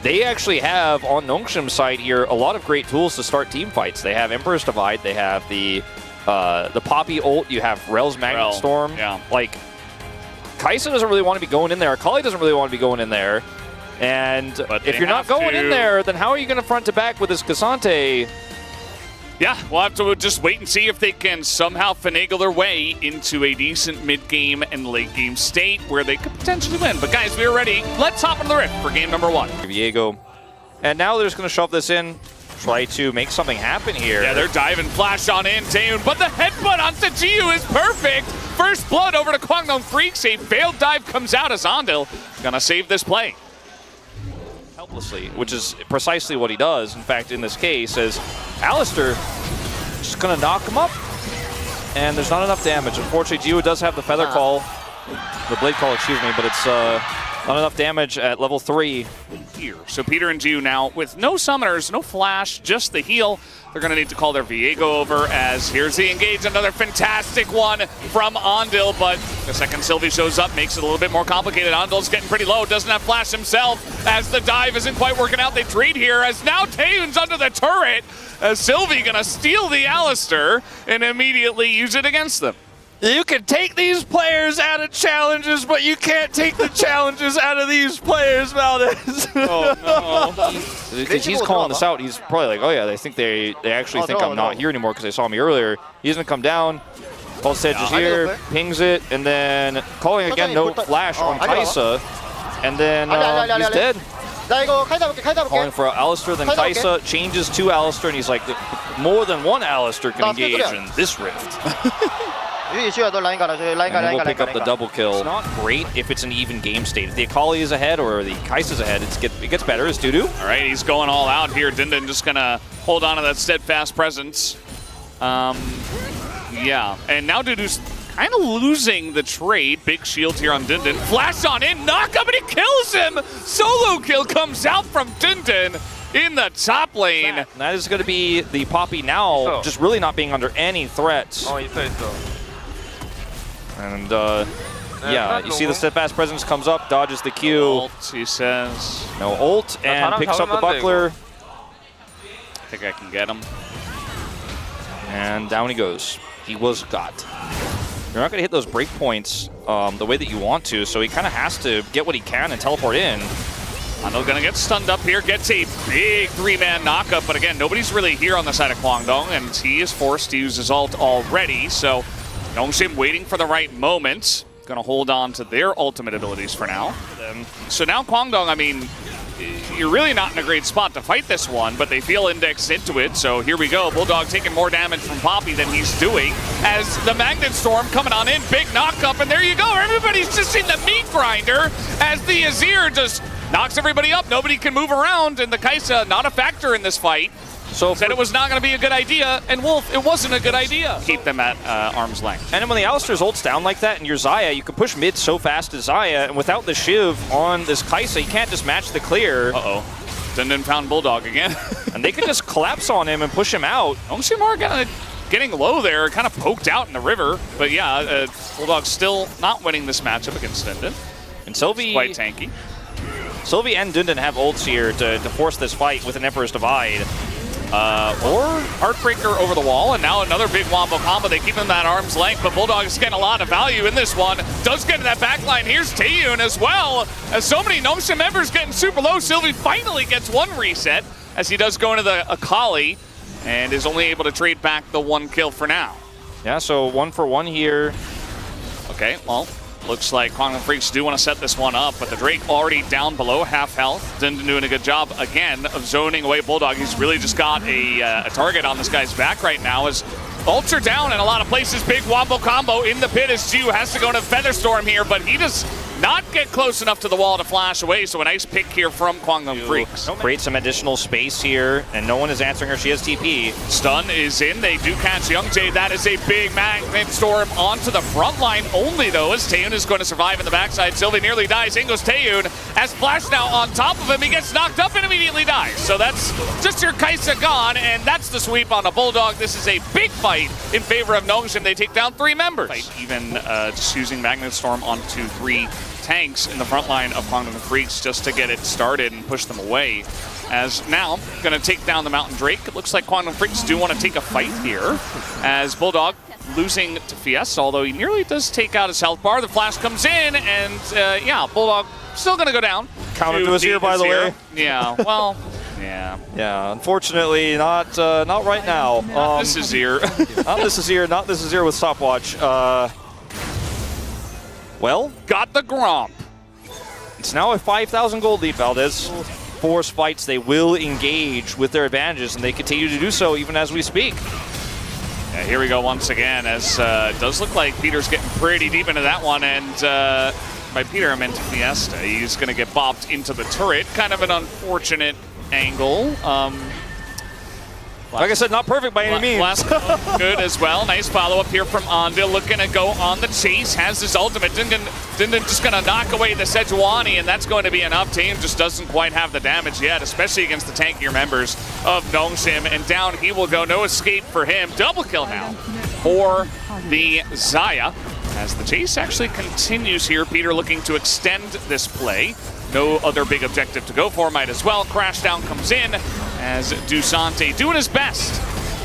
they actually have, on Nongshim's side here, a lot of great tools to start team fights. They have Emperor's Divide, they have the Poppy ult, you have Rel's Magnet Storm. Yeah. Like, Kai'Sa doesn't really want to be going in there. Akali doesn't really want to be going in there. And if you're not going in there, then how are you going to front to back with this Cassante? Yeah, we'll have to just wait and see if they can somehow finagle their way into a decent mid-game and late-game state where they could potentially win. But guys, we are ready. Let's hop into the Rift for game number 1. Viego. And now they're just going to shove this in, try to make something happen here. Yeah, they're diving flash on in, Taeyoon, but the headbutt onto Jiu is perfect. First blood over to Kwangdong Freaks. A failed dive comes out as Andil gonna save this play. Helplessly, which is precisely what he does. In fact, in this case, as Alistar just gonna knock him up, and there's not enough damage. Unfortunately, Jiu does have the Feather Call, the Blade Call, excuse me, but it's not enough damage at level 3. Here. So Peter and Jiu now with no summoners, no flash, just the heal. They're going to need to call their Viego over as here's the engage. Another fantastic one from Andil, but the second Sylvie shows up makes it a little bit more complicated. Andil's getting pretty low, doesn't have flash himself as the dive isn't quite working out. They trade here as now Taeyoon's under the turret as Sylvie going to steal the Alistar and immediately use it against them. You can take these players out of challenges, but you can't take the challenges out of these players, Valdez. Oh, no. Because he's calling this out. He's probably like, oh, yeah, they think they actually think I'm not here anymore because they saw me earlier. He's going to come down. Pulse Edge is here, pings it, and then calling again, no flash on Kai'Sa. And then he's dead. Calling for Alistar, then Kai'Sa changes to Alistar, and he's like, more than one Alistar can engage in this Rift. And we'll pick up the double kill. It's not great if it's an even game state. If the Akali is ahead or the Kai'Sa's ahead, it gets better as Dudu. All right, he's going all out here. Dindin just going to hold on to that steadfast presence. Yeah, and now Dudu's kind of losing the trade. Big shield here on Dindin. Flash on in, knock up, and he kills him! Solo kill comes out from Dindin in the top lane. And that is going to be the Poppy now, just really not being under any threats. And yeah, you see the steadfast presence comes up, dodges the Q. Ult, he says. No ult, and picks up the buckler. I think I can get him. And down he goes. He was got. You're not going to hit those breakpoints the way that you want to, so he kind of has to get what he can and teleport in. Andil gonna get stunned up here, gets a big 3-man knockup, but again, nobody's really here on the side of Kwangdong, and he is forced to use his ult already, so Nongshim waiting for the right moment. Gonna hold on to their ultimate abilities for now. So now Kwangdong, I mean, you're really not in a great spot to fight this one, but they feel indexed into it, so here we go. Bulldog taking more damage from Poppy than he's doing as the Magnet Storm coming on in, big knockup, and there you go. Everybody's just in the meat grinder as the Azir just knocks everybody up. Nobody can move around, and the Kai'Sa not a factor in this fight. So said it was not going to be a good idea, and Wolf, it wasn't a good idea. Keep them at arm's length. And then when the Alistar's ult's down like that and you're Xayah, you can push mid so fast as Xayah, and without the Shiv on this Kai'Sa, you can't just match the clear. Uh-oh. Dindin found Bulldog again. And they could just collapse on him and push him out. Nongshim are getting low there, kind of poked out in the river. But yeah, Bulldog's still not winning this matchup against Dindin. And Sylvie, quite tanky. Sylvie and Dindin have ults here to force this fight with an Emperor's Divide. Or Heartbreaker over the wall, and now another big wombo combo. They keep him at arm's length, but Bulldog is getting a lot of value in this one. Does get in that back line. Here's Taeyoon as well, as so many Nongshim members getting super low. Sylvie finally gets one reset, as he does go into the Akali, and is only able to trade back the one kill for now. Yeah, so 1 for 1 here. Okay, well, looks like Kwangdong Freaks do want to set this one up, but the Drake already down below half health. Dindin doing a good job, again, of zoning away Bulldog. He's really just got a target on this guy's back right now as ults are down in a lot of places. Big wombo combo in the pit as Jiu has to go into Featherstorm here, but he does not get close enough to the wall to flash away, so a nice pick here from Kwangdong Freaks. Create some additional space here, and no one is answering her. She has TP. Stun is in. They do catch Young Jay. That is a big Magnet Storm onto the front line only, though, as Taeyoon is going to survive in the backside. Sylvie nearly dies. In goes Taeyoon. As Flash now on top of him, he gets knocked up and immediately dies. So that's just your Kai'Sa gone, and that's the sweep on the Bulldog. This is a big fight in favor of Nongshim. They take down 3 members. Even just using Magnet Storm onto 3 tanks in the front line of Kwangdong Freaks just to get it started and push them away. As now, going to take down the Mountain Drake. It looks like Kwangdong Freaks do want to take a fight here, as Bulldog losing to Fiesta, although he nearly does take out his health bar. The flash comes in, and yeah, Bulldog still going to go down. Counter to his ear, by the way. Yeah, well, yeah. Yeah, unfortunately, not right now. This is here. Not this is here. Not this is here with stopwatch. Well, got the Gromp. It's now a 5,000 gold lead, Valdez. Force fights, they will engage with their advantages, and they continue to do so even as we speak. Yeah, here we go once again, as it does look like Peter's getting pretty deep into that one, and by Peter I meant Fiesta. He's going to get bopped into the turret. Kind of an unfortunate angle. Like I said, not perfect by any means. Last good as well. Nice follow-up here from Onda. Looking to go on the chase. Has his ultimate. Dindin just going to knock away the Sejuani, and that's going to be enough. Team just doesn't quite have the damage yet, especially against the tankier members of Nongshim. And down he will go. No escape for him. Double kill now for the Xayah. As the chase actually continues here. Peter looking to extend this play. No other big objective to go for, might as well. Crashdown comes in as Dusante doing his best,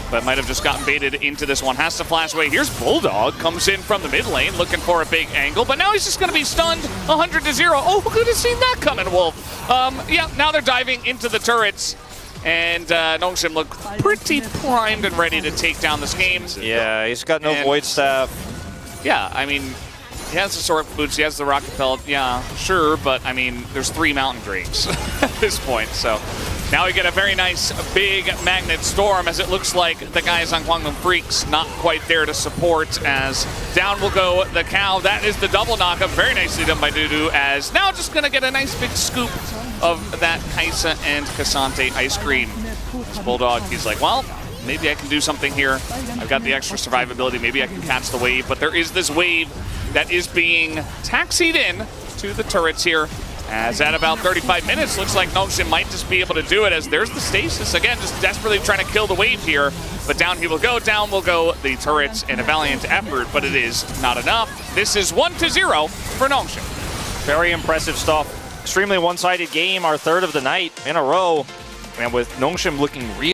but might have just gotten baited into this one. Has to flash away. Here's Bulldog, comes in from the mid lane looking for a big angle, but now he's just going to be stunned 100-0. Oh, who could have seen that coming, Wolf? Yeah, now they're diving into the turrets, and Nongshim look pretty primed and ready to take down this game. Yeah, he's got no Void Staff. Yeah, I mean, he has the sword boots, he has the rocket pelt, yeah, sure, but I mean, there's 3 Mountain Drakes at this point, so now we get a very nice big magnet storm, as it looks like the guys on Kwangdong Freaks not quite there to support, as down will go the cow. That is the double knockup, very nicely done by Dudu, as now just gonna get a nice big scoop of that Kaisa and Cassante ice cream. This Bulldog, he's like, well, maybe I can do something here. I've got the extra survivability, maybe I can catch the wave, but there is this wave that is being taxied in to the turrets here. As at about 35 minutes, looks like Nongshim might just be able to do it, as there's the stasis. Again, just desperately trying to kill the wave here, but down he will go the turrets in a valiant effort, but it is not enough. This is 1-0 for Nongshim. Very impressive stuff. Extremely one-sided game, our third of the night in a row, and with Nongshim looking really